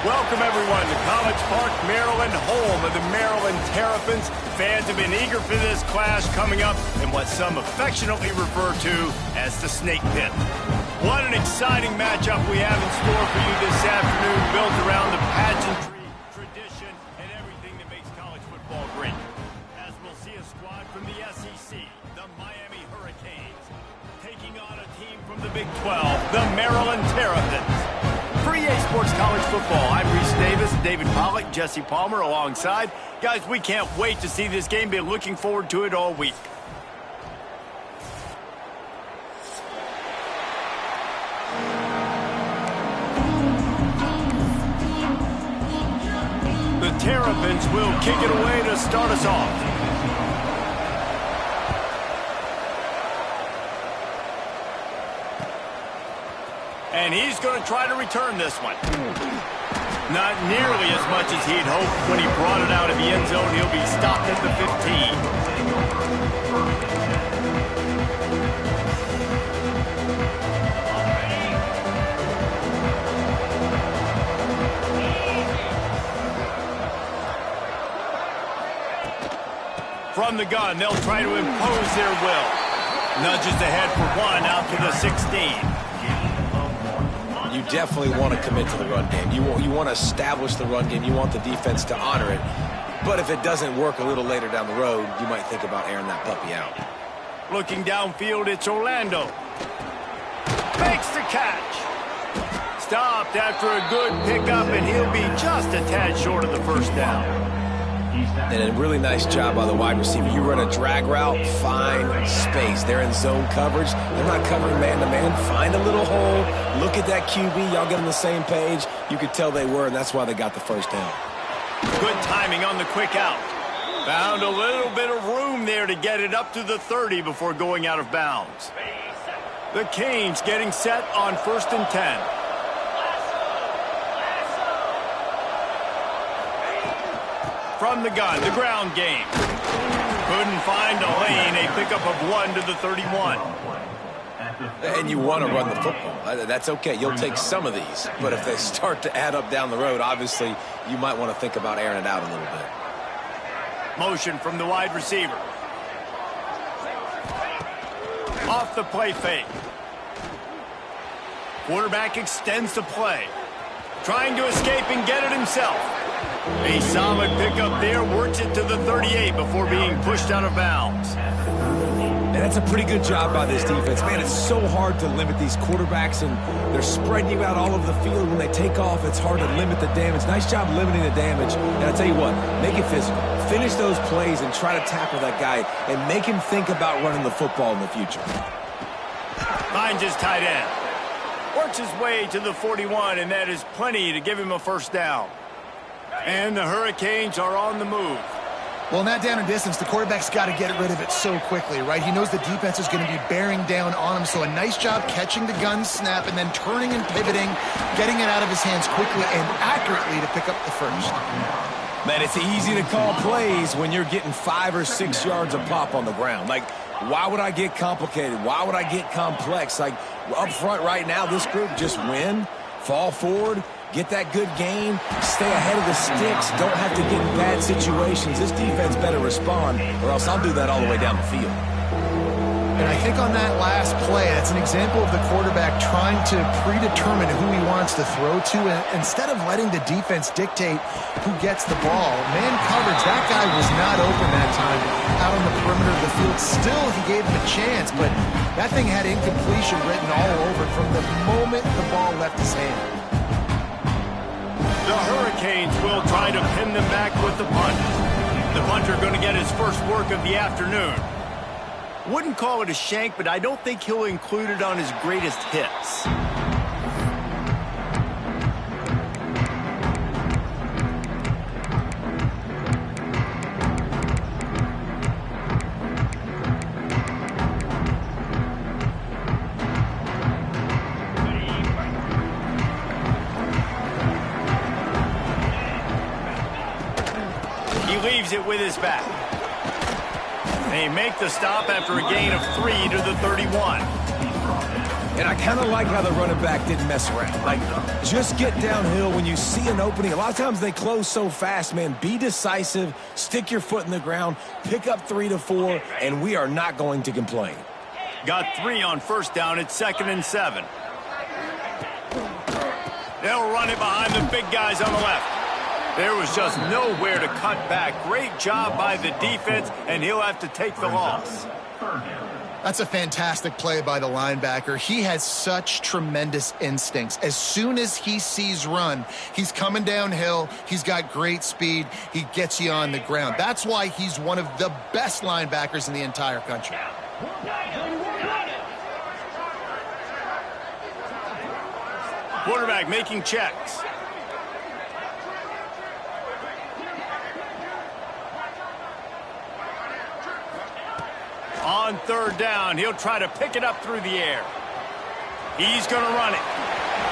Welcome, everyone, to College Park, Maryland, home of the Maryland Terrapins. Fans have been eager for this clash coming up in what some affectionately refer to as the Snake Pit. What an exciting matchup we have in store for you this afternoon, built around the pageantry, tradition, and everything that makes college football great. As we'll see a squad from the SEC, the Miami Hurricanes, taking on a team from the Big 12, the Maryland Terrapins. For EA Sports College Football, I'm Reese Davis, David Pollack, Jesse Palmer alongside. Guys, we can't wait to see this game. Been looking forward to it all week. The Terrapins will kick it away to start us off. And he's going to try to return this one. Not nearly as much as he'd hoped when he brought it out of the end zone. He'll be stopped at the 15. From the gun, they'll try to impose their will. Nudges ahead for one out to the 16. You definitely want to commit to the run game. You want to establish the run game. You want the defense to honor it. But if it doesn't work a little later down the road, you might think about airing that puppy out. Looking downfield, it's Orlando. Makes the catch. Stopped after a good pickup, and he'll be just a tad short of the first down. And a really nice job by the wide receiver. You run a drag route, find space. They're in zone coverage. They're not covering man-to-man. Find a little hole. Look at that QB. Y'all get on the same page. You could tell they were, and that's why they got the first down. Good timing on the quick out. Found a little bit of room there to get it up to the 30 before going out of bounds. The Canes getting set on 1st and 10. From the gun, the ground game. Couldn't find a lane, a pickup of 1 to the 31. And you want to run the football. That's okay. You'll take some of these. But if they start to add up down the road, obviously, you might want to think about airing it out a little bit. Motion from the wide receiver. Off the play fake. Quarterback extends the play. Trying to escape and get it himself. A solid pickup there, works it to the 38 before being pushed out of bounds. And that's a pretty good job by this defense. Man, it's so hard to limit these quarterbacks, and they're spreading you out all over the field. When they take off, it's hard to limit the damage. Nice job limiting the damage. And I'll tell you what, make it physical. Finish those plays and try to tackle that guy and make him think about running the football in the future. Finds his tight end. Works his way to the 41, and that is plenty to give him a first down. And the Hurricanes are on the move. Well, in that down and distance, the quarterback's got to get rid of it so quickly, right? He knows the defense is going to be bearing down on him, so a nice job catching the gun snap and then turning and pivoting, getting it out of his hands quickly and accurately to pick up the first. Man, it's easy to call plays when you're getting 5 or 6 yards a pop on the ground. Like, why would I get complicated? Why would I get complex? Like, up front right now, this group just win, fall forward, get that good game, stay ahead of the sticks, don't have to get in bad situations. This defense better respond, or else I'll do that all the way down the field. And I think on that last play, that's an example of the quarterback trying to predetermine who he wants to throw to, and instead of letting the defense dictate who gets the ball. Man coverage, that guy was not open that time out on the perimeter of the field. Still, he gave him a chance, but that thing had incompletion written all over it from the moment the ball left his hand. The Hurricanes will try to pin them back with the punt. The punter going to get his first work of the afternoon. Wouldn't call it a shank, but I don't think he'll include it on his greatest hits. He leaves it with his back. They make the stop after a gain of 3 to the 31. And I kind of like how the running back didn't mess around. Like, just get downhill when you see an opening. A lot of times they close so fast, man. Be decisive, stick your foot in the ground, pick up 3 to 4, and we are not going to complain. Got 3 on first down. It's 2nd and 7. They'll run it behind the big guys on the left. There was just nowhere to cut back. Great job by the defense, and he'll have to take the loss. That's a fantastic play by the linebacker. He has such tremendous instincts. As soon as he sees run, he's coming downhill. He's got great speed. He gets you on the ground. That's why he's one of the best linebackers in the entire country. Quarterback making checks. On 3rd down, he'll try to pick it up through the air. He's going to run it.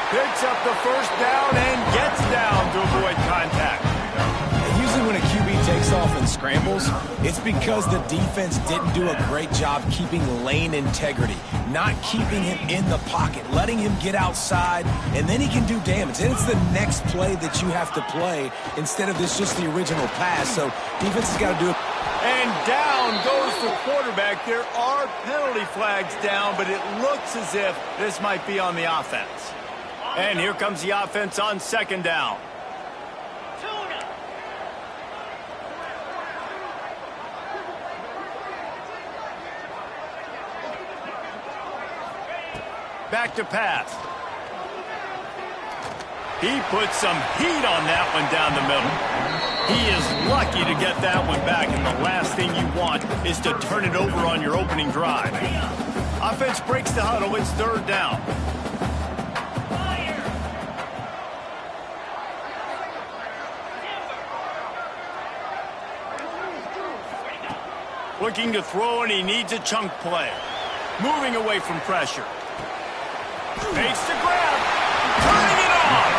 Picks up the first down and gets down to avoid contact. And usually when a QB takes off and scrambles, it's because the defense didn't do a great job keeping lane integrity, not keeping him in the pocket, letting him get outside, and then he can do damage. And it's the next play that you have to play instead of this just the original pass. So defense has got to do it. And down goes the quarterback. There are penalty flags down, but it looks as if this might be on the offense. And here comes the offense on 2nd down. Back to pass. He puts some heat on that one down the middle. He is lucky to get that one back, and the last thing you want is to turn it over on your opening drive. Offense breaks the huddle. It's 3rd down. Looking to throw, and he needs a chunk play. Moving away from pressure. Makes the grab. Turning it on.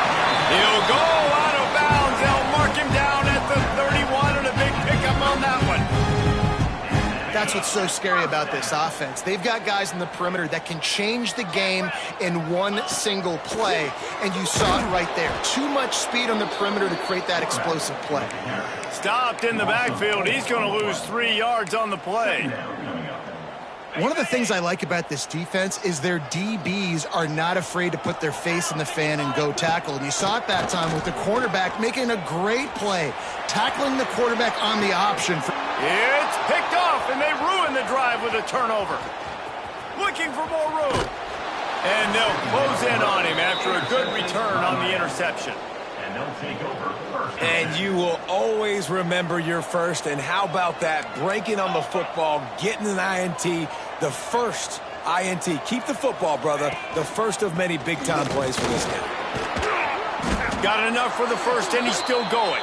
He'll go out of bounds. They'll mark him down at the 31, and a big pickup on that one. That's what's so scary about this offense. They've got guys in the perimeter that can change the game in one single play, and you saw it right there. Too much speed on the perimeter to create that explosive play. Stopped in the backfield. He's going to lose 3 yards on the play. One of the things I like about this defense is their DBs are not afraid to put their face in the fan and go tackle. And you saw it that time with the cornerback making a great play, tackling the quarterback on the option. It's picked off, and they ruin the drive with a turnover. Looking for more room. And they'll close in on him after a good return on the interception. And they'll take over first. And you will always remember your first. And how about that? Breaking on the football, getting an INT, the first INT. Keep the football, brother. The first of many big-time plays for this guy. Got enough for the first, and he's still going.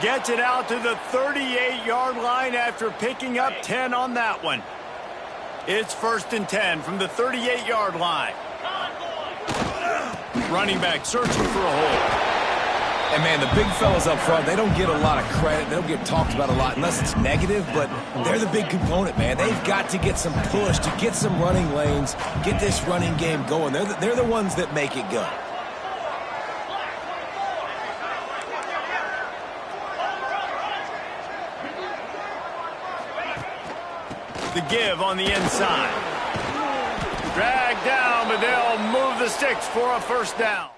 Gets it out to the 38-yard line after picking up 10 on that one. It's 1st and 10 from the 38-yard line. Running back searching for a hole. And, man, the big fellas up front, they don't get a lot of credit. They don't get talked about a lot unless it's negative, but they're the big component, man. They've got to get some push, to get some running lanes, get this running game going. They're the ones that make it go. The give on the inside. Dragged down, but they'll move the sticks for a first down.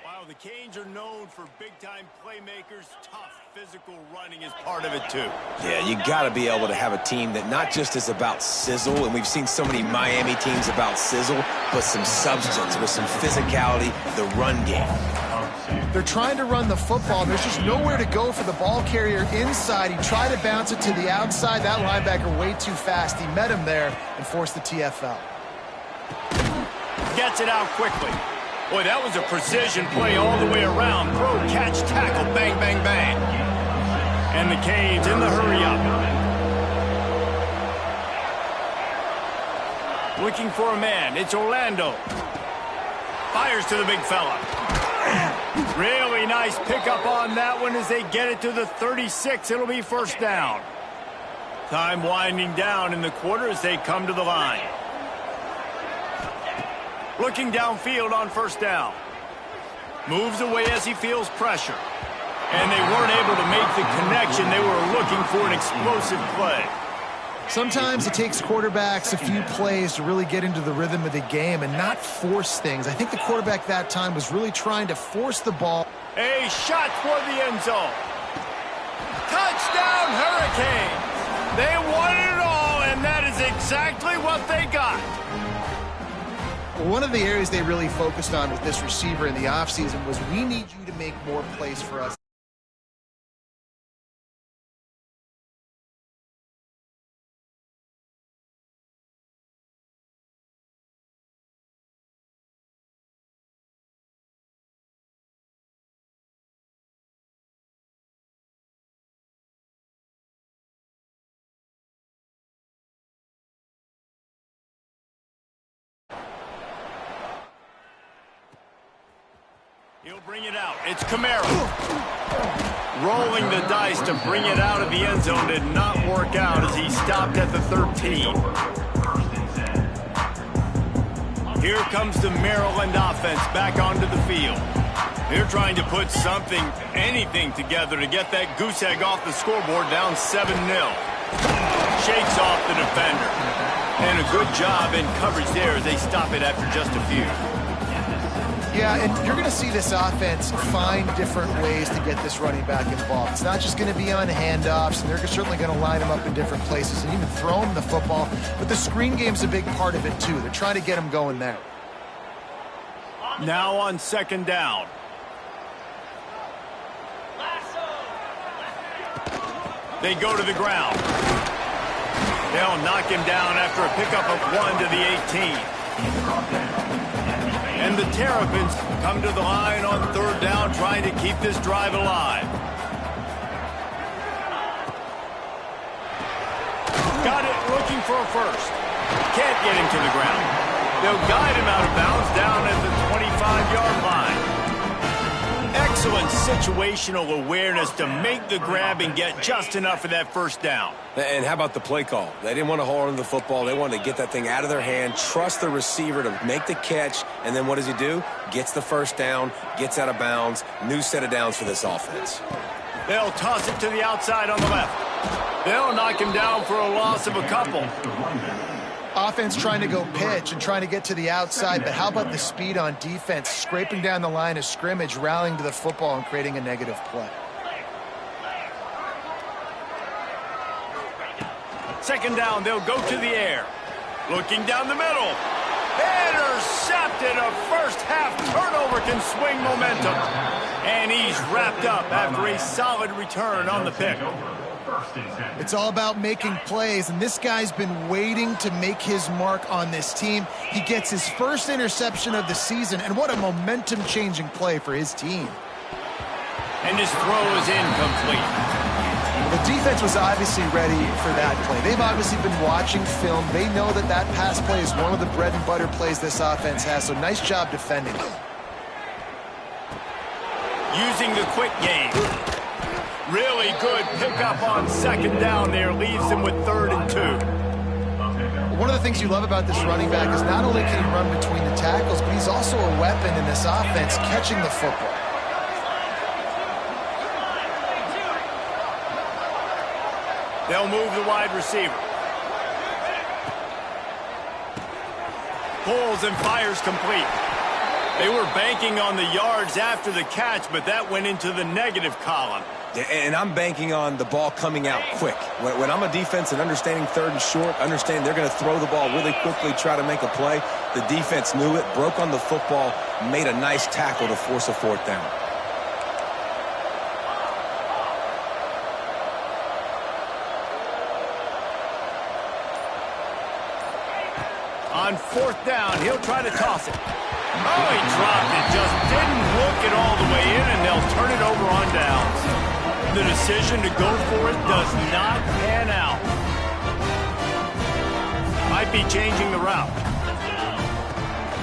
While the Canes are known for big-time playmakers, tough physical running is part of it too. Yeah, you got to be able to have a team that not just is about sizzle, and we've seen so many Miami teams about sizzle, but some substance with some physicality, the run game. They're trying to run the football. There's just nowhere to go for the ball carrier inside. He tried to bounce it to the outside. That linebacker way too fast. He met him there and forced the TFL. Gets it out quickly. Boy, that was a precision play all the way around. Throw, catch, tackle, bang, bang, bang. And the Canes in the hurry up. Looking for a man. It's Orlando. Fires to the big fella. Really nice pickup on that one as they get it to the 36. It'll be first down. Time winding down in the quarter as they come to the line. Looking downfield on first down. Moves away as he feels pressure. And they weren't able to make the connection. They were looking for an explosive play. Sometimes it takes quarterbacks a few plays to really get into the rhythm of the game and not force things. I think the quarterback that time was really trying to force the ball. A shot for the end zone. Touchdown, Hurricanes! They wanted it all, and that is exactly what they got. One of the areas they really focused on with this receiver in the offseason was, we need you to make more plays for us. He'll bring it out. It's Kamara. Rolling the dice to bring it out of the end zone did not work out as he stopped at the 13. Here comes the Maryland offense back onto the field. They're trying to put something, anything together to get that goose egg off the scoreboard, down 7-0. Shakes off the defender. And a good job in coverage there as they stop it after just a few. Yeah, and you're going to see this offense find different ways to get this running back involved. It's not just going to be on handoffs, and they're certainly going to line him up in different places and even throw him the football. But the screen game's a big part of it, too. They're trying to get him going there. Now on second down. They go to the ground. They'll knock him down after a pickup of 1 to the 18. And the Terrapins come to the line on third down, trying to keep this drive alive. Got it, looking for a first. Can't get him to the ground. They'll guide him out of bounds down at the 25-yard line. Excellent situational awareness to make the grab and get just enough of that first down. And how about the play call? They didn't want to hold on to the football. They wanted to get that thing out of their hand, trust the receiver to make the catch, and then what does he do? Gets the first down, gets out of bounds. New set of downs for this offense. They'll toss it to the outside on the left. They'll knock him down for a loss of a couple. Offense trying to go pitch and trying to get to the outside, but how about the speed on defense, scraping down the line of scrimmage, rallying to the football and creating a negative play. Second down, they'll go to the air. Looking down the middle. Intercepted. A first half turnover can swing momentum. And he's wrapped up after a solid return on the pick. It's all about making plays, and this guy's been waiting to make his mark on this team. He gets his first interception of the season, and what a momentum-changing play for his team. And his throw is incomplete. The defense was obviously ready for that play. They've obviously been watching film. They know that that pass play is one of the bread-and-butter plays this offense has, so nice job defending. Using the quick game. Really good pickup on second down there. Leaves them with 3rd and 2. One of the things you love about this running back is not only can he run between the tackles, but he's also a weapon in this offense, catching the football. They'll move the wide receiver. Pulls and fires complete. They were banking on the yards after the catch, but that went into the negative column. And I'm banking on the ball coming out quick. When I'm a defense and understanding 3rd and short, understand they're going to throw the ball really quickly, try to make a play. The defense knew it, broke on the football, made a nice tackle to force a 4th down. On 4th down, he'll try to toss it. Oh, he dropped it. Just didn't look it all the way in, and they'll turn it over on downs. The decision to go for it does not pan out. Might be changing the route.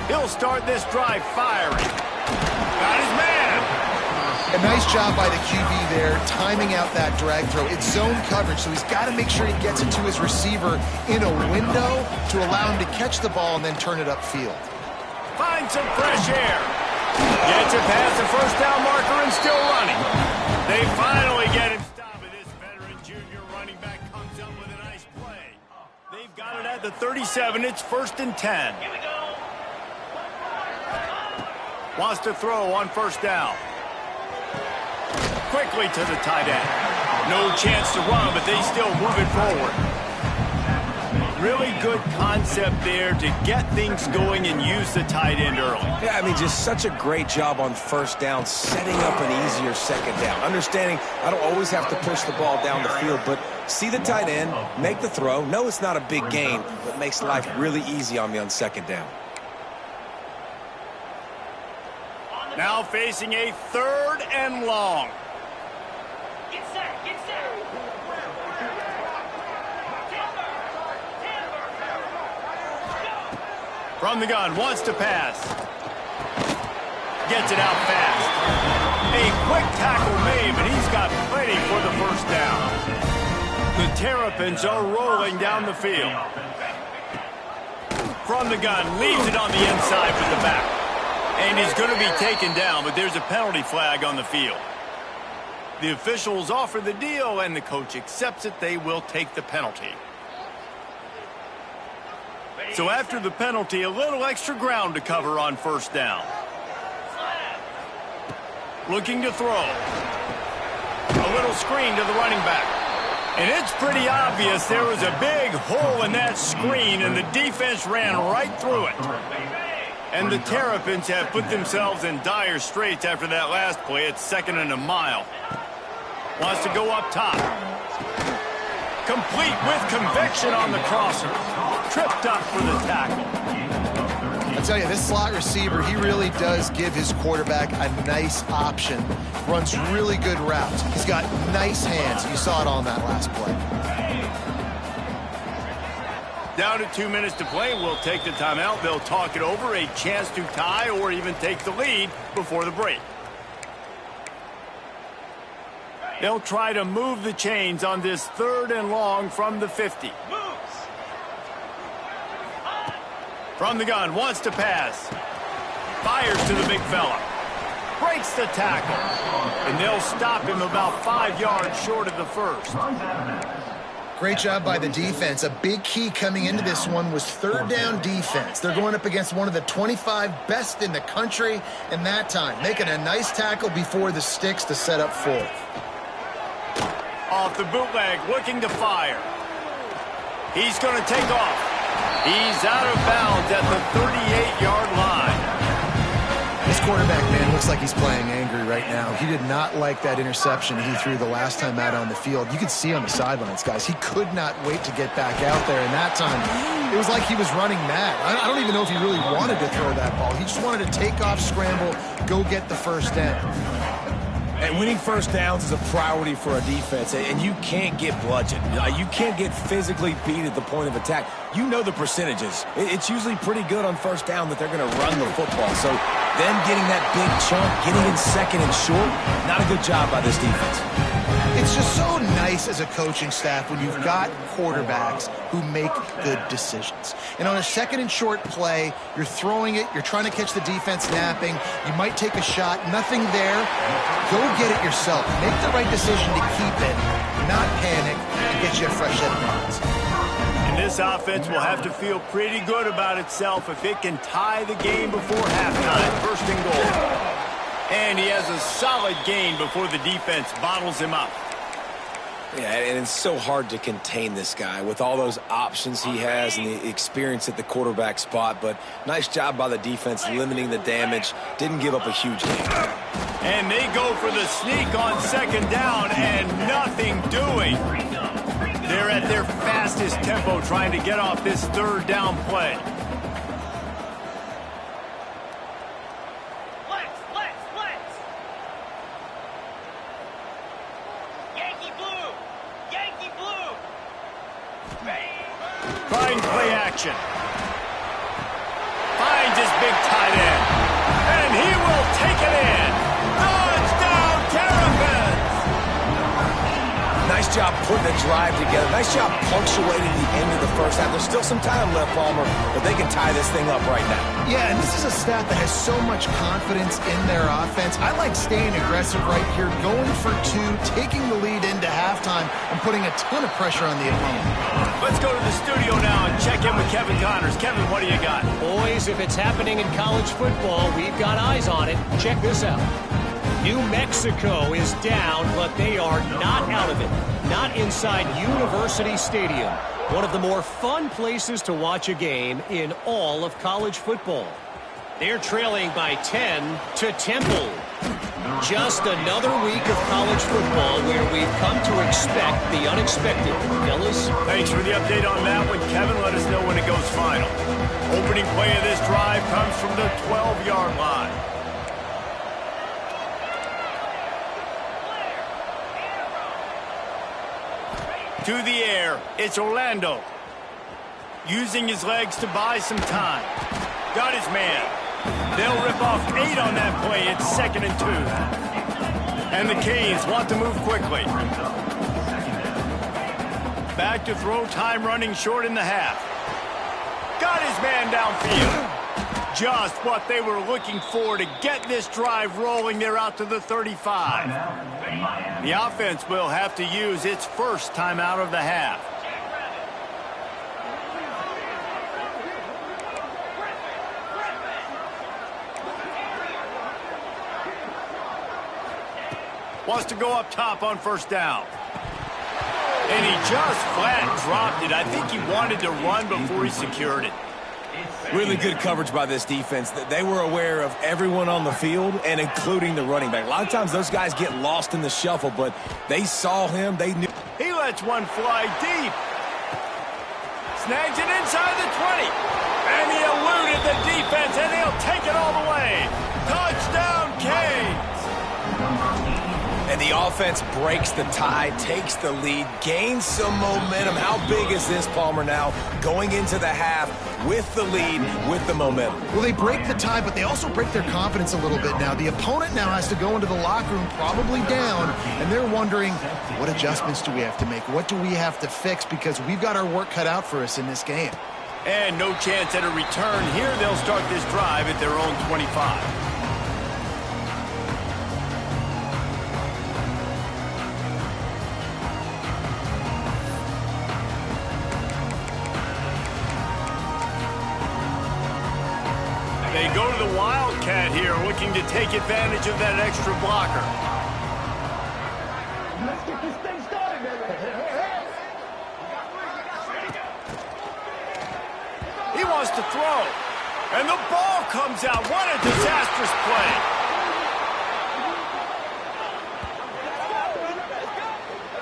He'll start this drive firing. Got his man. A nice job by the QB there, timing out that drag throw. It's zone coverage, so he's got to make sure he gets it to his receiver in a window to allow him to catch the ball and then turn it upfield. Finds some fresh air. Gets it past the first down marker and still running. They finally get him stopped. This veteran junior running back comes up with a nice play. They've got it at the 37. It's 1st and 10. Here we go. Wants to throw on 1st down. Quickly to the tight end. No chance to run, but they still move it forward. Really good concept there to get things going and use the tight end early. Yeah, I mean, just such a great job on 1st down, setting up an easier 2nd down. Understanding I don't always have to push the ball down the field, but see the tight end, make the throw. No, it's not a big gain, but makes life really easy on me on 2nd down. Now facing a 3rd and long. Get set, get set. From the gun, wants to pass. Gets it out fast. A quick tackle made, but he's got plenty for the 1st down. The Terrapins are rolling down the field. From the gun, leaves it on the inside with the back. And he's going to be taken down, but there's a penalty flag on the field. The officials offer the deal, and the coach accepts it. They will take the penalty. So after the penalty, a little extra ground to cover on 1st down. Looking to throw. A little screen to the running back. And it's pretty obvious there was a big hole in that screen, and the defense ran right through it. And the Terrapins have put themselves in dire straits after that last play. It's 2nd and a mile. Wants to go up top. Complete with conviction on the crosser. Tripped up for the tackle. I tell you, this slot receiver, he really does give his quarterback a nice option. Runs really good routes. He's got nice hands. You saw it on that last play. Down to 2 minutes to play. We'll take the timeout. They'll talk it over. A chance to tie or even take the lead before the break. They'll try to move the chains on this 3rd and long from the 50. From the gun, wants to pass. Fires to the big fella. Breaks the tackle. And they'll stop him about 5 yards short of the 1st. Great job by the defense. A big key coming into this one was 3rd down defense. They're going up against one of the 25 best in the country in that time, making a nice tackle before the sticks to set up 4th. Off the bootleg, looking to fire. He's going to take off. He's out of bounds at the 38-yard line. This quarterback, man, looks like he's playing angry right now. He did not like that interception he threw the last time out on the field. You could see on the sidelines, guys. He could not wait to get back out there, and that time it was like he was running mad. I don't even know if he really wanted to throw that ball. He just wanted to take off, scramble, go get the 1st down. And winning 1st downs is a priority for a defense, and you can't get bludgeoned. You can't get physically beat at the point of attack. You know the percentages. It's usually pretty good on 1st down that they're going to run the football. So them getting that big chunk, getting in 2nd and short, not a good job by this defense. It's just so nice as a coaching staff when you've got quarterbacks who make good decisions. And on a 2nd and short play, you're throwing it, you're trying to catch the defense napping, you might take a shot, nothing there. Go get it yourself. Make the right decision to keep it, not panic, and get you a fresh set of minds. And this offense will have to feel pretty good about itself if it can tie the game before halftime. 1st and goal. And he has a solid gain before the defense bottles him up. Yeah, and it's so hard to contain this guy with all those options he has and the experience at the quarterback spot. But nice job by the defense limiting the damage. Didn't give up a huge gain. And they go for the sneak on 2nd down and nothing doing. They're at their fastest tempo trying to get off this 3rd down play. Trying play action. Finds his big tight end. And he will take it in. Touchdown, Terrapins! Nice job putting a drive together. Nice job punctuating the end of the first half. There's still some time left, Palmer, but they can tie this thing up right now. Yeah, and this is a staff that has so much confidence in their offense. I like staying aggressive right here, going for two, taking the lead into halftime, and putting a ton of pressure on the opponent. Let's go to the studio now and check in with Kevin Connors. Kevin, what do you got? Boys, if it's happening in college football, we've got eyes on it. Check this out. New Mexico is down, but they are not out of it. Not inside University Stadium, one of the more fun places to watch a game in all of college football. They're trailing by 10 to Temple. Just another week of college football where we've come to expect the unexpected. Fellas? Thanks for the update on that one, Kevin. Let us know when it goes final. Opening play of this drive comes from the 12-yard line. To the air, it's Orlando. Using his legs to buy some time. Got his man. They'll rip off 8 on that play. It's 2nd and 2. And the Canes want to move quickly. Back to throw, time running short in the half. Got his man downfield. Just what they were looking for to get this drive rolling. They're out to the 35. The offense will have to use its first timeout of the half. Wants to go up top on first down. And he just flat dropped it. I think he wanted to run before he secured it. Really good coverage by this defense. They were aware of everyone on the field and including the running back. A lot of times those guys get lost in the shuffle, but they saw him. They knew. He lets one fly deep. Snags it inside the 20. And he eluded the defense, and he'll take it all the way. Touchdown, Canes. And the offense breaks the tie, takes the lead, gains some momentum. How big is this, Palmer, now going into the half with the lead, with the momentum? Well, they break the tie, but they also break their confidence a little bit now. The opponent now has to go into the locker room probably down, and they're wondering, what adjustments do we have to make? What do we have to fix? Because we've got our work cut out for us in this game. And no chance at a return here. They'll start this drive at their own 25. They go to the Wildcat here, looking to take advantage of that extra blocker. Let's get this thing started, baby. He wants to throw. And the ball comes out. What a disastrous play.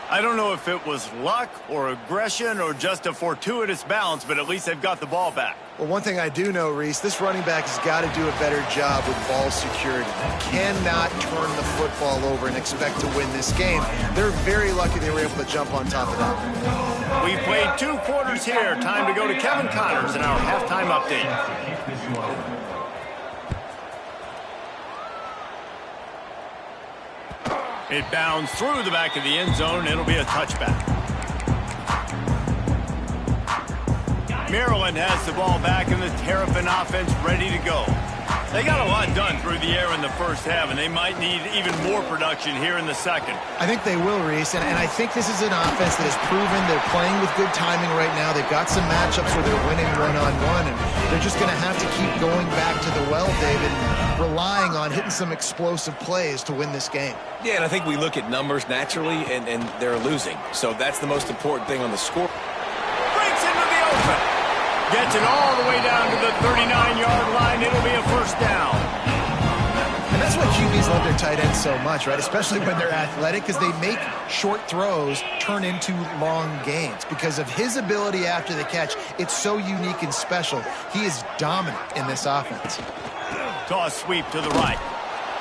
I don't know if it was luck or aggression or just a fortuitous bounce, but at least they've got the ball back. Well, one thing I do know, Reese, this running back has got to do a better job with ball security. Cannot turn the football over and expect to win this game. They're very lucky they were able to jump on top of that. We played 2 quarters here. Time to go to Kevin Connors in our halftime update. It bounds through the back of the end zone. It'll be a touchback. Maryland has the ball back and the Terrapin offense ready to go. They got a lot done through the air in the first half, and they might need even more production here in the second. I think they will, Reese, and I think this is an offense that has proven they're playing with good timing right now. They've got some matchups where they're winning one-on-one, and they're just going to have to keep going back to the well, David, relying on hitting some explosive plays to win this game. Yeah, and I think we look at numbers naturally, and they're losing. So that's the most important thing on the score. Breaks into the open. Gets it all the way down to the 39-yard line. It'll be a first down. And that's why QBs love their tight ends so much, right? Especially when they're athletic, because they make short throws turn into long gains. Because of his ability after the catch, it's so unique and special. He is dominant in this offense. Toss sweep to the right.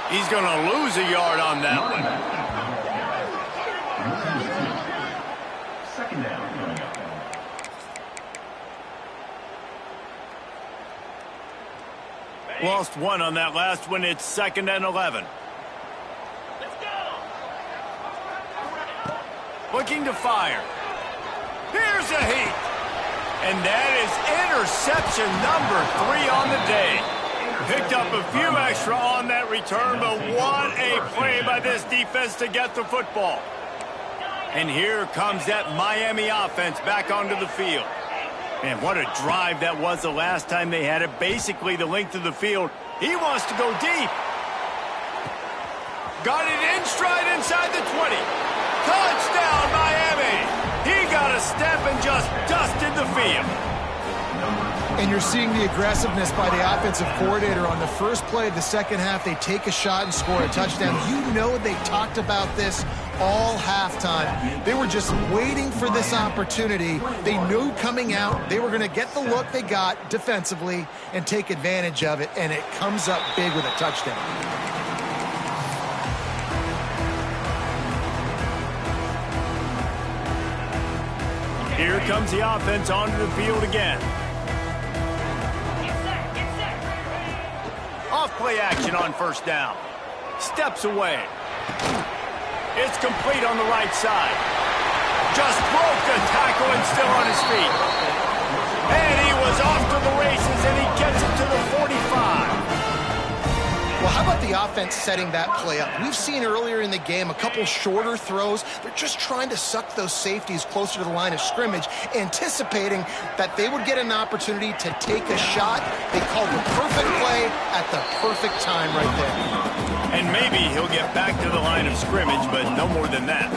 He's going to lose a yard on that one. Second down. Lost 1 on that last one. It's 2nd and 11. Let's go. looking to fire. Here's a heat. And that is interception number 3 on the day. Picked up a few extra on that return, but what a play by this defense to get the football. And here comes that Miami offense back onto the field. Man, what a drive that was the last time they had it. Basically the length of the field. He wants to go deep. Got it in stride inside the 20. Touchdown, Miami. He got a step and just dusted the field. And you're seeing the aggressiveness by the offensive coordinator on the first play of the second half. They take a shot and score a touchdown. You know they talked about this all halftime. They were just waiting for this opportunity. They knew coming out they were going to get the look they got defensively and take advantage of it, and it comes up big with a touchdown. Here comes the offense onto the field again. Off-play action on first down. Steps away. It's complete on the right side. Just broke the tackle and still on his feet. And he was off to the races, and he gets it to the 45. Well, how about the offense setting that play up? We've seen earlier in the game a couple shorter throws. They're just trying to suck those safeties closer to the line of scrimmage, anticipating that they would get an opportunity to take a shot. They called the perfect play at the perfect time right there. And maybe he'll get back to the line of scrimmage, but no more than that.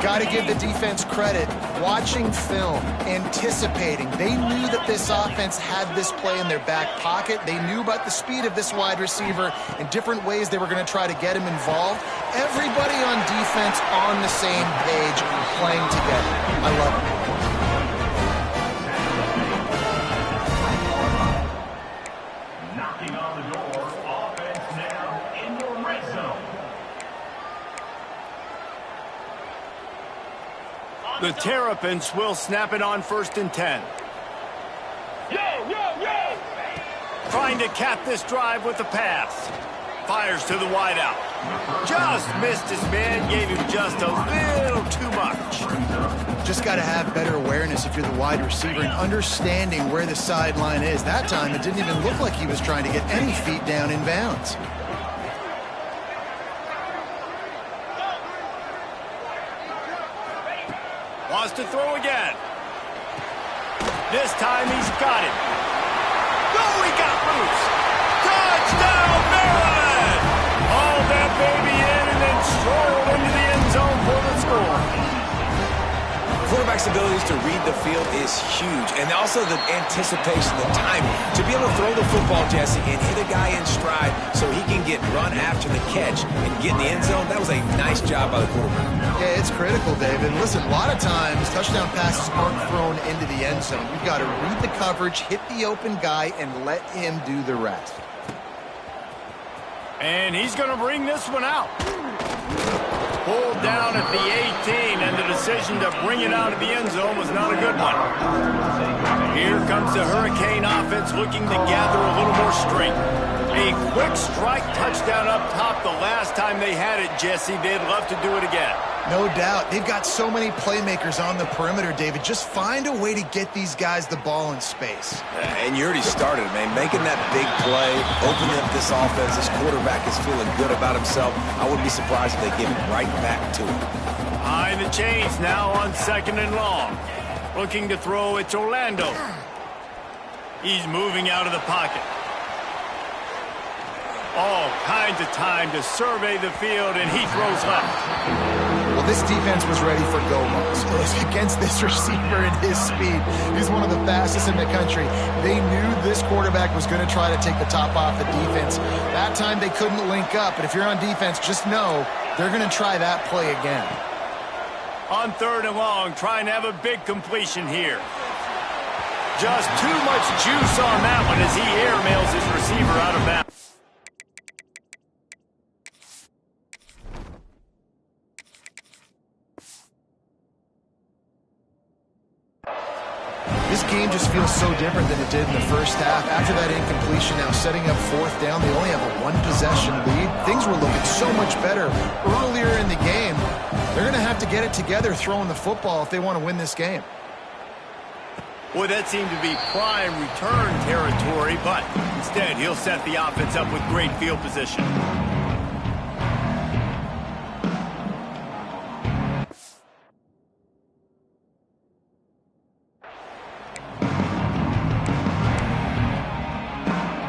Got to give the defense credit. Watching film, anticipating. They knew that this offense had this play in their back pocket. They knew about the speed of this wide receiver and different ways they were going to try to get him involved. Everybody on defense on the same page, playing together. I love it. Knocking on the door, offense now in the red zone. The Terrapins will snap it on 1st and 10. Trying to cap this drive with the pass. Fires to the wideout. Just missed his man, gave him just a little too much. Just got to have better awareness if you're the wide receiver and understanding where the sideline is. That time, it didn't even look like he was trying to get any feet down in bounds. Wants to throw again. This time he's got it. Oh, he got loose. Touchdown, Maryland! Hauled that baby in and then strolled into the end zone for the score. Quarterback's abilities to read the field is huge, and also the anticipation, the timing. To be able to throw the football, Jesse, and hit a guy in stride so he can get run after the catch and get in the end zone, that was a nice job by the quarterback. Yeah, it's critical, David. Listen, a lot of times, touchdown passes aren't thrown into the end zone. You've got to read the coverage, hit the open guy, and let him do the rest. And he's going to bring this one out. Pulled down at the 18, and the decision to bring it out of the end zone was not a good one. Here comes the Hurricane offense looking to gather a little more strength. A quick strike touchdown up top the last time they had it, Jesse. They'd love to do it again. No doubt. They've got so many playmakers on the perimeter, David. Just find a way to get these guys the ball in space. And you already started, man. Making that big play, opening up this offense. This quarterback is feeling good about himself. I wouldn't be surprised if they give it right back to him. Behind the chains now on 2nd and long. Looking to throw, it's Orlando. He's moving out of the pocket. All kinds of time to survey the field, and he throws left. Well, this defense was ready for go-balls. It was against this receiver and his speed. He's one of the fastest in the country. They knew this quarterback was going to try to take the top off the defense. That time they couldn't link up, but if you're on defense, just know they're going to try that play again. On 3rd and long, trying to have a big completion here. Just too much juice on that one as he airmails his receiver out of bounds. This game just feels so different than it did in the first half. After that incompletion, now setting up 4th down, they only have a 1-possession lead. Things were looking so much better earlier in the game. They're going to have to get it together throwing the football if they want to win this game. Well, that seemed to be prime return territory, but instead he'll set the offense up with great field position.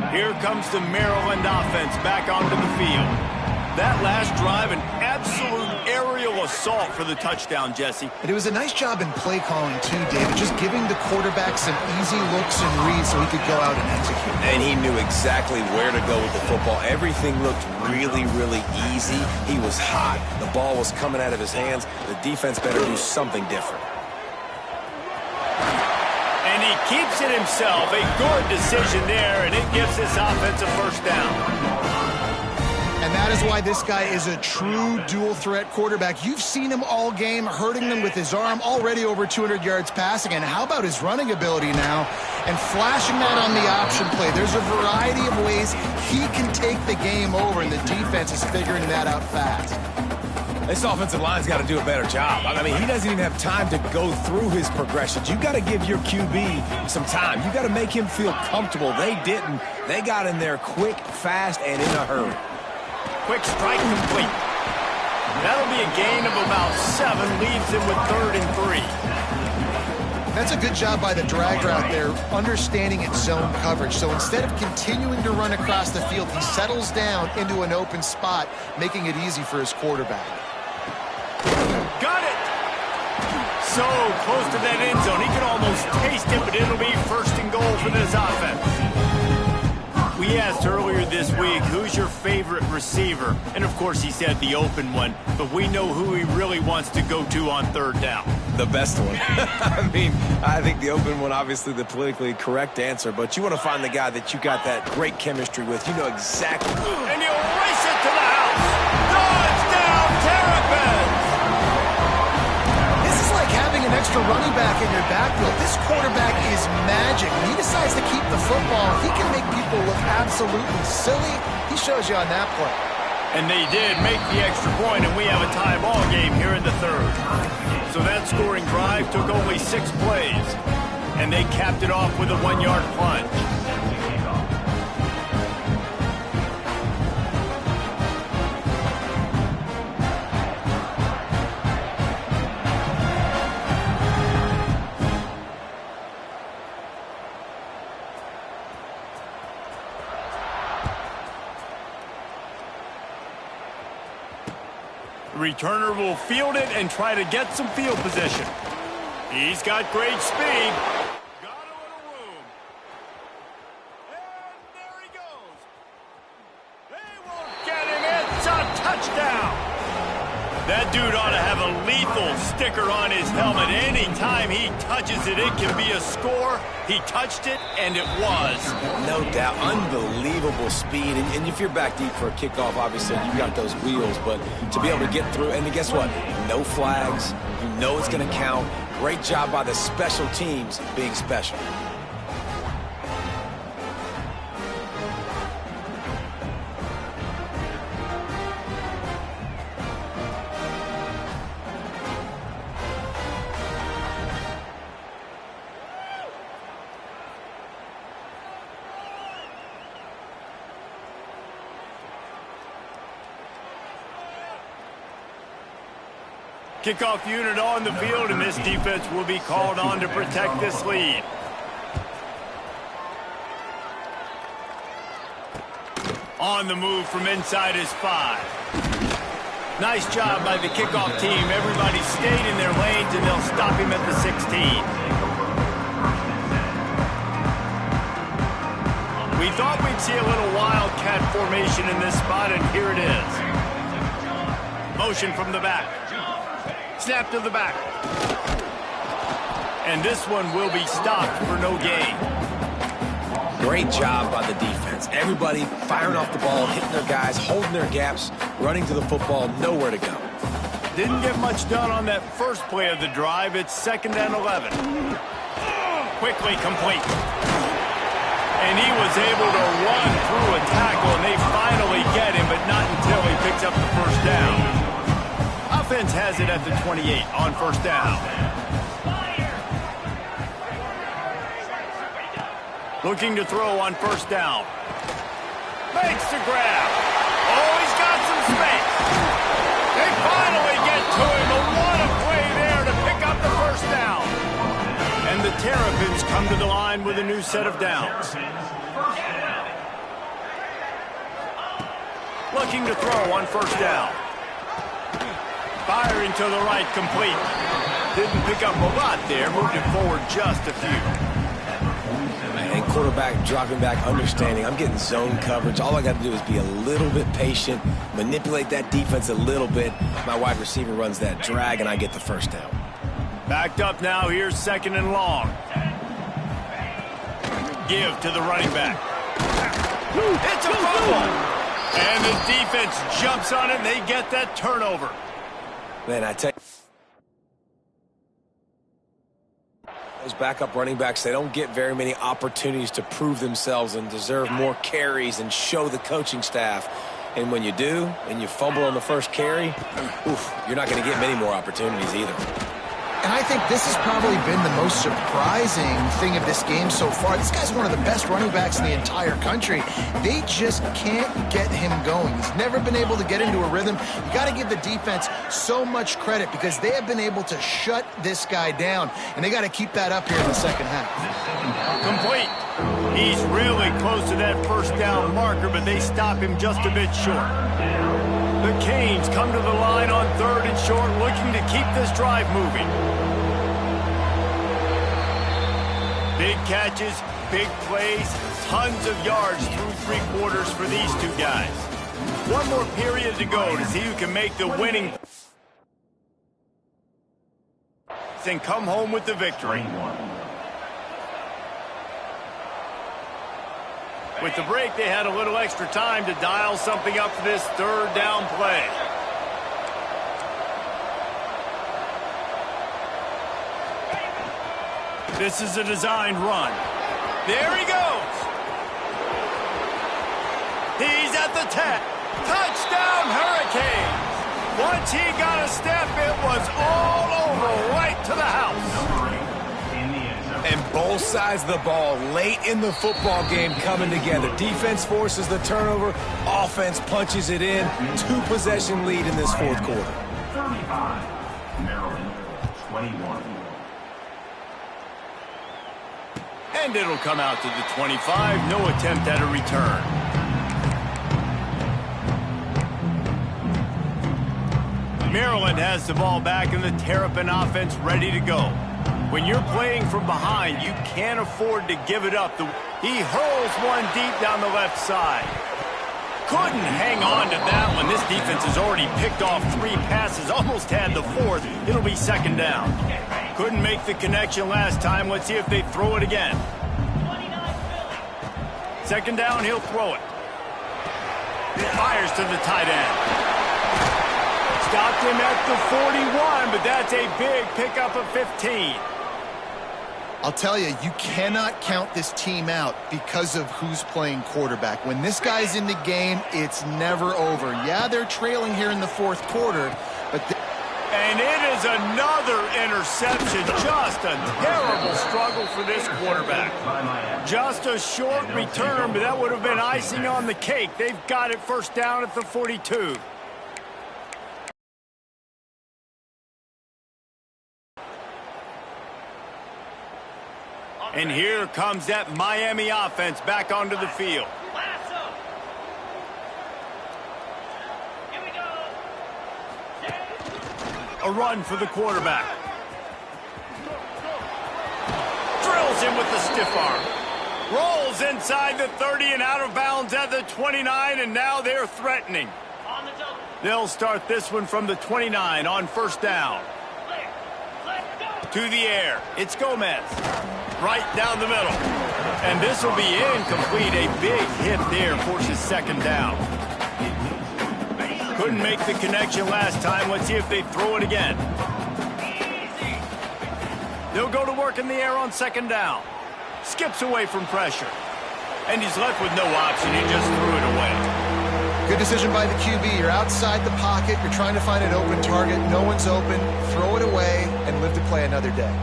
Here comes the Maryland offense back onto the field. That last drive, an absolute aerial assault for the touchdown, Jesse. And it was a nice job in play calling, too, David, just giving the quarterback some easy looks and reads so he could go out and execute. And he knew exactly where to go with the football. Everything looked really, really easy. He was hot. The ball was coming out of his hands. The defense better do something different. And he keeps it himself. A good decision there, and it gives this offense a first down. And that is why this guy is a true dual-threat quarterback. You've seen him all game, hurting them with his arm, already over 200 yards passing. And how about his running ability now? And flashing that on the option play. There's a variety of ways he can take the game over, and the defense is figuring that out fast. This offensive line's got to do a better job. I mean, he doesn't even have time to go through his progressions. You got to give your QB some time. You got to make him feel comfortable. They didn't. They got in there quick, fast, and in a hurry. Quick strike complete. That'll be a gain of about 7, leaves him with 3rd and 3. That's a good job by the drag route there, understanding its zone coverage. So instead of continuing to run across the field, he settles down into an open spot, making it easy for his quarterback. Got it! So close to that end zone. He can almost taste it, but it'll be 1st and goal for this offense. We asked earlier this week, who's your favorite receiver? And, of course, he said the open one, but we know who he really wants to go to on 3rd down. The best one. I mean, I think the open one, obviously the politically correct answer, but you want to find the guy that you got that great chemistry with. You know exactly. And he'll race it to the house. Touchdown, Terrapins! This is like having an extra running back in your backfield. This quarterback is magic. When he decides to keep the football, he can make people look absolutely silly. He shows you on that play. And they did make the extra point, and we have a tie ball game here in the 3rd. So that scoring drive took only 6 plays, and they capped it off with a 1-yard plunge. Returner will field it and try to get some field position. He's got great speed. Got a little room. And there he goes. They won't get him. It's a touchdown. That dude ought to have a lethal sticker on his helmet. Anytime he touches it, it can be a score. He touched it, and it was. No doubt. Unbelievable speed. And if you're back deep for a kickoff, obviously, you've got those wheels. But to be able to get through, and guess what? No flags. You know it's going to count. Great job by the special teams being special. Kickoff unit on the field, and this defense will be called on to protect this lead. On the move from inside his 5. Nice job by the kickoff team. Everybody stayed in their lanes, and they'll stop him at the 16. We thought we'd see a little wildcat formation in this spot, and here it is. Motion from the back. Snap to the back. And this one will be stopped for no gain. Great job by the defense. Everybody firing off the ball, hitting their guys, holding their gaps, running to the football, nowhere to go. Didn't get much done on that first play of the drive. It's 2nd and 11. Quickly complete. And he was able to run through a tackle, and they finally get him, but not until he picks up the 1st down. A offense has it at the 28 on first down. Looking to throw on first down. Makes the grab. Oh, he's got some space. They finally get to him. But what a play there to pick up the first down. And the Terrapins come to the line with a new set of downs. Looking to throw on first down. Firing to the right, complete. Didn't pick up a lot there. Moved it forward just a few. And quarterback dropping back, understanding I'm getting zone coverage. All I got to do is be a little bit patient, manipulate that defense a little bit. My wide receiver runs that drag, and I get the first down. Backed up now. Here's second and long. Give to the running back. It's a fumble. And the defense jumps on it, and they get that turnover. Man, I tell you, those backup running backs, they don't get very many opportunities to prove themselves and deserve more carries and show the coaching staff. And when you do, and you fumble on the first carry, you're not going to get many more opportunities either. And I think this has probably been the most surprising thing of this game so far. This guy's one of the best running backs in the entire country. They just can't get him going. He's never been able to get into a rhythm. You got to give the defense so much credit because they have been able to shut this guy down, and they got to keep that up here in the second half. Complete. He's really close to that first down marker, but they stop him just a bit short. The Canes come to the line on third and short, looking to keep this drive moving. Big catches, big plays, tons of yards through three quarters for these two guys. One more period to go to see who can make the winning and come home with the victory. With the break, they had a little extra time to dial something up for this third down play. This is a designed run. There he goes. He's at the 10. Touchdown, Hurricanes. Once he got a step, it was all over, right to the house. And both sides of the ball late in the football game coming together. Defense forces the turnover. Offense punches it in. 2-possession lead in this fourth quarter. 35, Maryland, 21. And it'll come out to the 25. No attempt at a return. Maryland has the ball back and the Terrapin offense ready to go. When you're playing from behind, you can't afford to give it up. He hurls one deep down the left side. Couldn't hang on to that one. This defense has already picked off 3 passes, almost had the 4th. It'll be second down. Couldn't make the connection last time. Let's see if they throw it again. Second down, he'll throw it. Fires to the tight end. Stopped him at the 41, but that's a big pickup of 15. I'll tell you, you cannot count this team out because of who's playing quarterback. When this guy's in the game, it's never over. Yeah, they're trailing here in the fourth quarter, but... And it is another interception. Just a terrible struggle for this quarterback. Just a short return, but that would have been icing on the cake. They've got it first down at the 42. And here comes that Miami offense back onto the field. A run for the quarterback. Drills him with the stiff arm. Rolls inside the 30 and out of bounds at the 29, and now they're threatening. They'll start this one from the 29 on first down. To the air. It's Gomez. Right down the middle. And this will be incomplete. A big hit there forces second down. Couldn't make the connection last time. Let's see if they throw it again. They'll go to work in the air on second down. Skips away from pressure. And he's left with no option. He just threw it away. Good decision by the QB. You're outside the pocket. You're trying to find an open target. No one's open. Throw it away and live to play another day.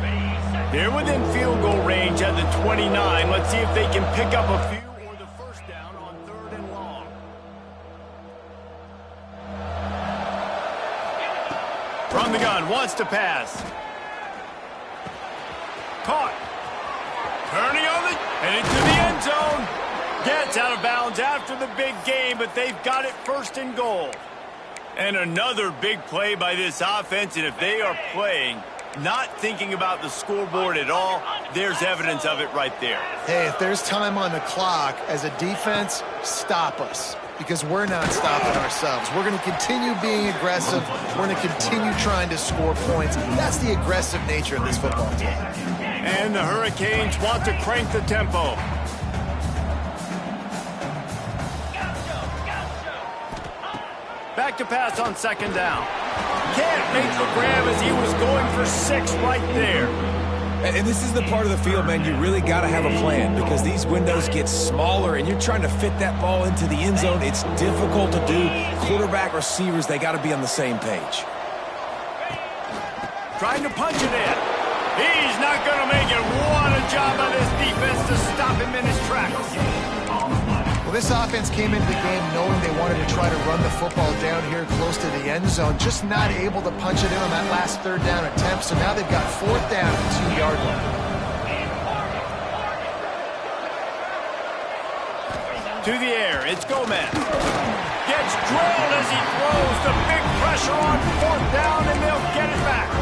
They're within field goal range at the 29. Let's see if they can pick up a few or the first down on 3rd and long. From the gun, wants to pass. Caught. Turning on the, and into the end zone. Gets out of bounds after the big game, but they've got it 1st and goal. And another big play by this offense, and if they are playing, not thinking about the scoreboard at all, there's evidence of it right there. Hey, if there's time on the clock, as a defense, stop us. Because we're not stopping ourselves. We're going to continue being aggressive. We're going to continue trying to score points. That's the aggressive nature of this football team. And the Hurricanes want to crank the tempo. Back to pass on 2nd down. Can't make the grab as he was going for 6 right there. And this is the part of the field, man, you really got to have a plan because these windows get smaller and you're trying to fit that ball into the end zone. It's difficult to do. Quarterback, receivers, they got to be on the same page. Trying to punch it in. He's not going to make it. What a job by this defense to stop him in his tracks. Well, this offense came into the game knowing they wanted to try to run the football down here close to the end zone, just not able to punch it in on that last 3rd down attempt. So now they've got 4th down at the 2-yard line. To the air, it's Gomez. Gets drilled as he throws. The big pressure on 4th down, and they'll get it back.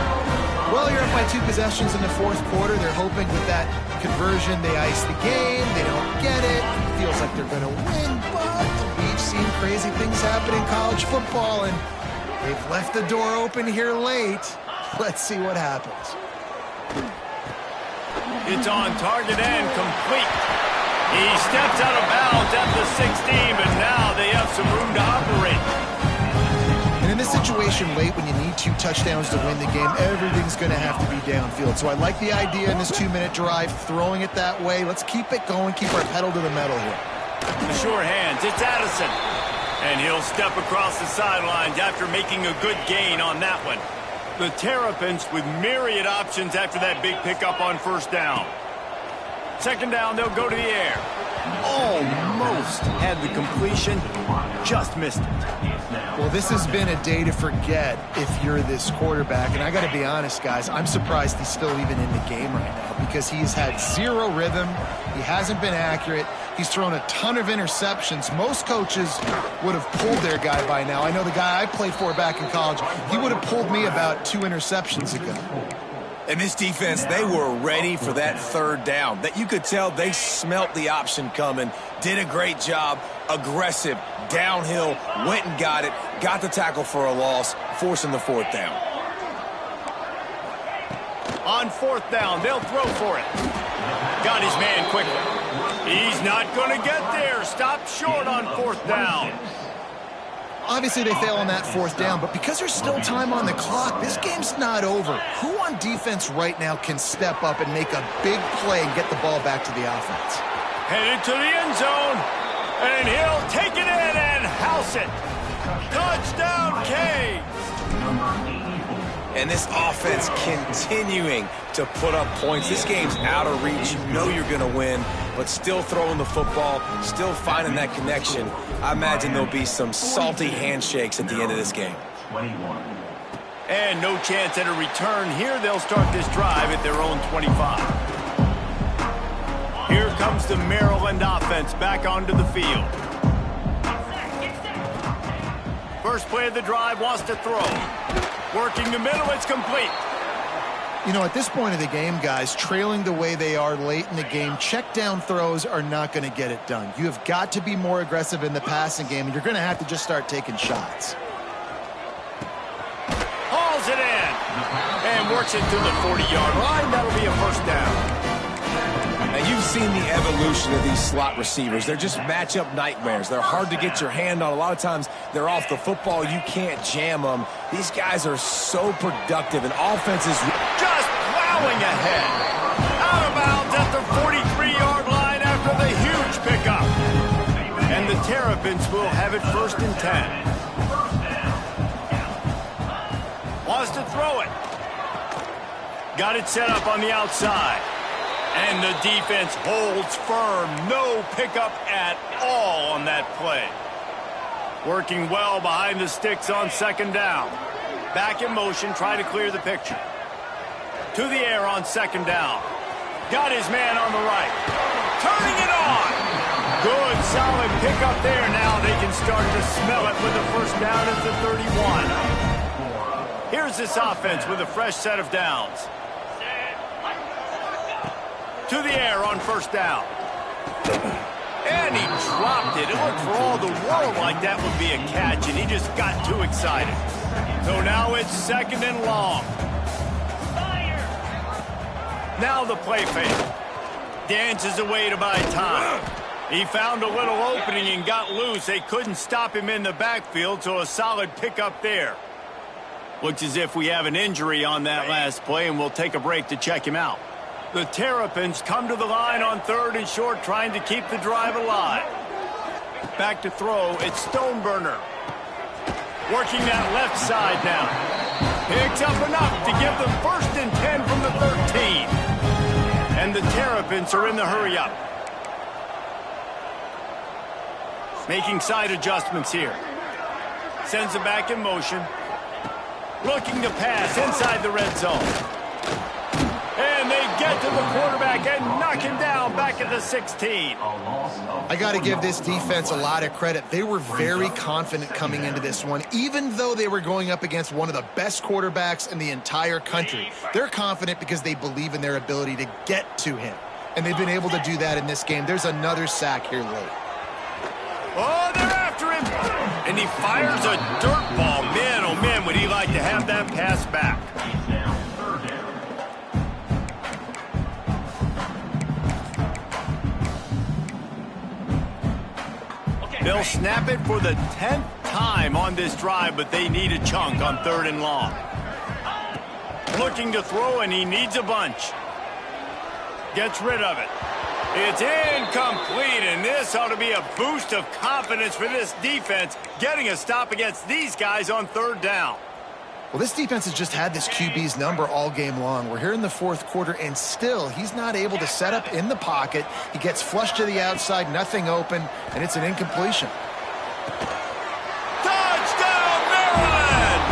Well, you're up by 2 possessions in the 4th quarter. They're hoping with that conversion they ice the game. They don't get it. Feels like they're going to win, but we've seen crazy things happen in college football, and they've left the door open here late. Let's see what happens. It's on target and complete. He steps out of bounds at the 16, but now they have some room to operate. And in this situation late when you need 2 touchdowns to win the game, everything's going to have to be downfield. So I like the idea in this 2-minute drive, throwing it that way. Let's keep it going, keep our pedal to the metal here. The sure hands, it's Addison. And he'll step across the sidelines after making a good gain on that one. The Terrapins with myriad options after that big pickup on 1st down. 2nd down, they'll go to the air. Almost had the completion, just missed it. Well, this has been a day to forget if you're this quarterback. And I got to be honest, guys, I'm surprised he's still even in the game right now because he's had 0 rhythm. He hasn't been accurate. He's thrown a ton of interceptions. Most coaches would have pulled their guy by now. I know the guy I played for back in college, he would have pulled me about 2 interceptions ago. And this defense, they were ready for that 3rd down. That you could tell they smelt the option coming, did a great job, aggressive, downhill, went and got it, got the tackle for a loss, forcing the 4th down. On 4th down, they'll throw for it. Got his man quickly. He's not going to get there. Stopped short on 4th down. Obviously, they fail on that 4th down, but because there's still time on the clock, this game's not over. Who on defense right now can step up and make a big play and get the ball back to the offense? Headed to the end zone, and he'll take it in and house it. Touchdown, Canes. And this offense continuing to put up points. This game's out of reach. You know you're going to win, but still throwing the football, still finding that connection. I imagine there'll be some salty handshakes at the end of this game. And no chance at a return here. They'll start this drive at their own 25. Here comes the Maryland offense back onto the field. First play of the drive, wants to throw. Working the middle, it's complete. You know, at this point of the game, guys, trailing the way they are late in the game, check down throws are not going to get it done. You have got to be more aggressive in the passing game, and you're going to have to just start taking shots. Hauls it in and works it to the 40-yard line. That'll be a 1st down. And you've seen the evolution of these slot receivers. They're just matchup nightmares. They're hard to get your hand on. A lot of times they're off the football. You can't jam them. These guys are so productive, and offenses just plowing ahead. Out of bounds at the 43-yard line after the huge pickup. And the Terrapins will have it 1st and 10. Wants to throw it. Got it set up on the outside. And the defense holds firm. No pickup at all on that play. Working well behind the sticks on 2nd down. Back in motion, try to clear the picture. To the air on 2nd down. Got his man on the right. Turning it on. Good, solid pickup there. Now they can start to smell it with the 1st down at the 31. Here's this offense with a fresh set of downs. To the air on 1st down. And he dropped it. It looked for all the world like that would be a catch, and he just got too excited. So now it's 2nd and long. Now the play fake. Dances away to buy time. He found a little opening and got loose. They couldn't stop him in the backfield, so a solid pickup there. Looks as if we have an injury on that last play, and we'll take a break to check him out. The Terrapins come to the line on 3rd and short, trying to keep the drive alive. Back to throw, it's Stoneburner. Working that left side now. Picks up enough to give them 1st and 10 from the 13. And the Terrapins are in the hurry-up. Making side adjustments here. Sends it back in motion. Looking to pass inside the red zone. And they get to the quarterback and knock him down back at the 16. I got to give this defense a lot of credit. They were very confident coming into this one, even though they were going up against one of the best quarterbacks in the entire country. They're confident because they believe in their ability to get to him. And they've been able to do that in this game. There's another sack here late. Oh, they're after him. And he fires a dirt ball. Man, oh man, would he like to have that pass back. They'll snap it for the 10th time on this drive, but they need a chunk on 3rd and long. Looking to throw, and he needs a bunch. Gets rid of it. It's incomplete, and this ought to be a boost of confidence for this defense, getting a stop against these guys on 3rd down. Well, this defense has just had this QB's number all game long. We're here in the 4th quarter, and still he's not able to set up in the pocket. He gets flushed to the outside, nothing open, and it's an incompletion. Touchdown, Maryland!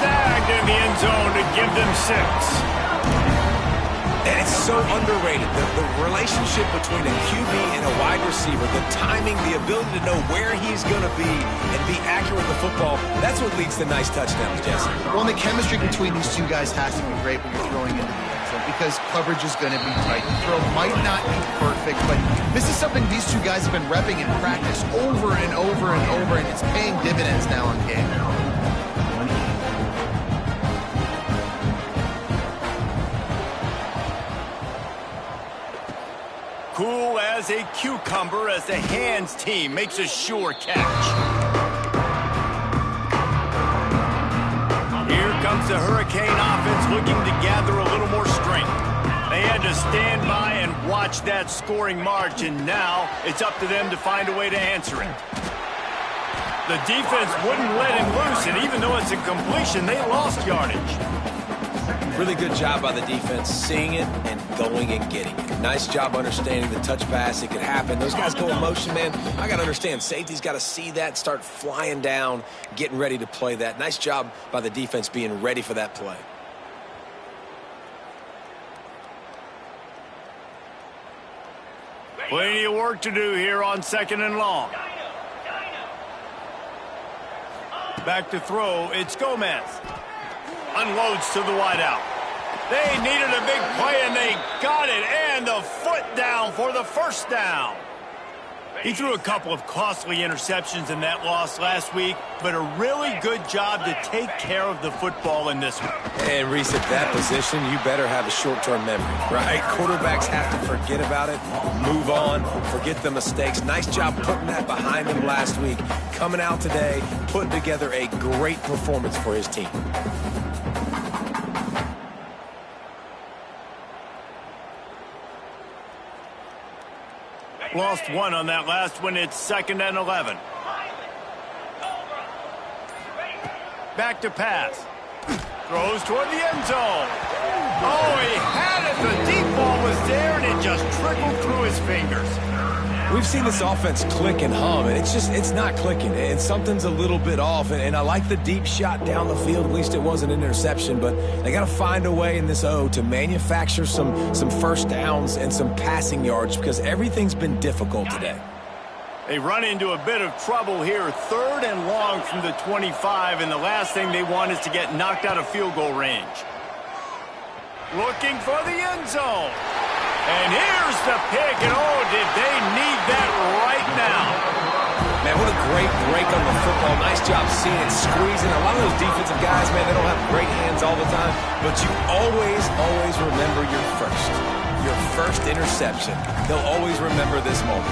Snagged in the end zone to give them 6. And it's so underrated. The relationship between a QB and a wide receiver, the timing, the ability to know where he's going to be and be accurate with the football, that's what leads to nice touchdowns, Jesse. Well, and the chemistry between these two guys has to be great when you're throwing into the end zone because coverage is going to be tight. The throw might not be perfect, but this is something these two guys have been repping in practice over and over and over, and it's paying dividends now in game. Cool as a cucumber as the hands team makes a sure catch. Here comes the Hurricane offense looking to gather a little more strength. They had to stand by and watch that scoring march, and now it's up to them to find a way to answer it. The defense wouldn't let him loose, and even though it's a completion, they lost yardage. Really good job by the defense, seeing it and going and getting it. Nice job understanding the touch pass. It could happen. Those guys go in motion, man. I got to understand. Safety's got to see that, start flying down, getting ready to play that. Nice job by the defense being ready for that play. Plenty of work to do here on 2nd and long. Back to throw, it's Gomez. Unloads to the wideout. They needed a big play, and they got it. And the foot down for the 1st down. He threw a couple of costly interceptions in that loss last week, but a really good job to take care of the football in this one. And Reese, at that position, you better have a short-term memory, right? Quarterbacks have to forget about it, move on, forget the mistakes. Nice job putting that behind him last week. Coming out today, putting together a great performance for his team. lost one on that last one. It's 2nd and 11. Back to pass. Throws toward the end zone. Oh, he had it. The deep ball was there, and it just trickled through his fingers. We've seen this offense click and hum, and it's not clicking, and something's a little bit off. And I like the deep shot down the field. At least it wasn't an interception, but they got to find a way in this O to manufacture some first downs and some passing yards because everything's been difficult today. They run into a bit of trouble here. 3rd and long from the 25, and the last thing they want is to get knocked out of field goal range. Looking for the end zone. And here's the pick, and oh, did they need that right now. Man, what a great break on the football. Nice job seeing it, squeezing. A lot of those defensive guys, man, they don't have great hands all the time, but you always remember your first interception. They'll always remember this moment.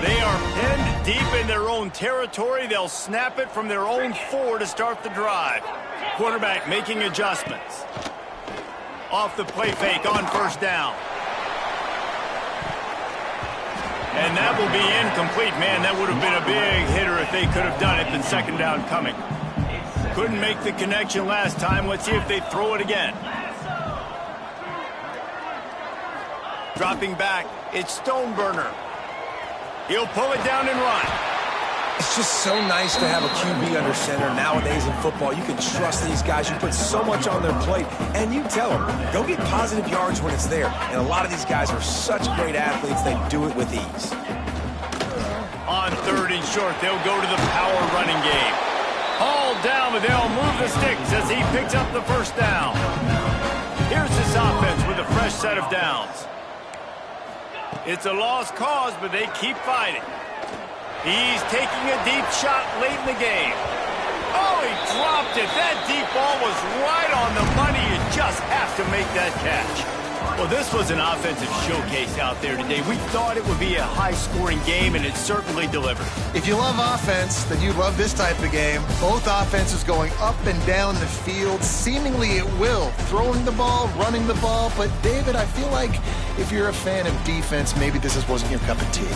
They are pinned deep in their own territory. They'll snap it from their own 4 to start the drive. Quarterback making adjustments. Off the play fake on 1st down. And that will be incomplete. Man, that would have been a big hitter if they could have done it. Then 2nd down coming. Couldn't make the connection last time. Let's see if they throw it again. Dropping back, it's Stoneburner. He'll pull it down and run. It's just so nice to have a QB under center nowadays in football. You can trust these guys. You put so much on their plate, and you tell them, go get positive yards when it's there. And a lot of these guys are such great athletes, they do it with ease. On 3rd and short, they'll go to the power running game. Hauled down, but they'll move the sticks as he picks up the 1st down. Here's this offense with a fresh set of downs. It's a lost cause, but they keep fighting. He's taking a deep shot late in the game. Oh, he dropped it. That deep ball was right on the money. You just have to make that catch. Well, this was an offensive showcase out there today. We thought it would be a high-scoring game, and it certainly delivered. If you love offense, then you love this type of game. Both offenses going up and down the field, seemingly at will, throwing the ball, running the ball. But, David, I feel like if you're a fan of defense, maybe this wasn't your cup of tea.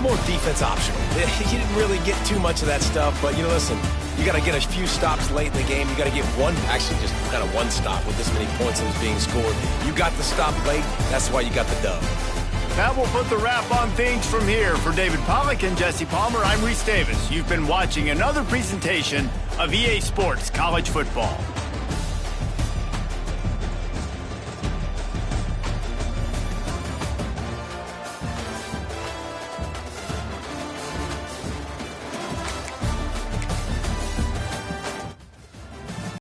More defense optional. You didn't really get too much of that stuff, but, listen, you got to get a few stops late in the game. You got to get actually just kind of one stop with this many points that was being scored. You got the stop late. That's why you got the dub. That will put the wrap on things from here. For David Pollack and Jesse Palmer, I'm Reese Davis. You've been watching another presentation of EA Sports College Football.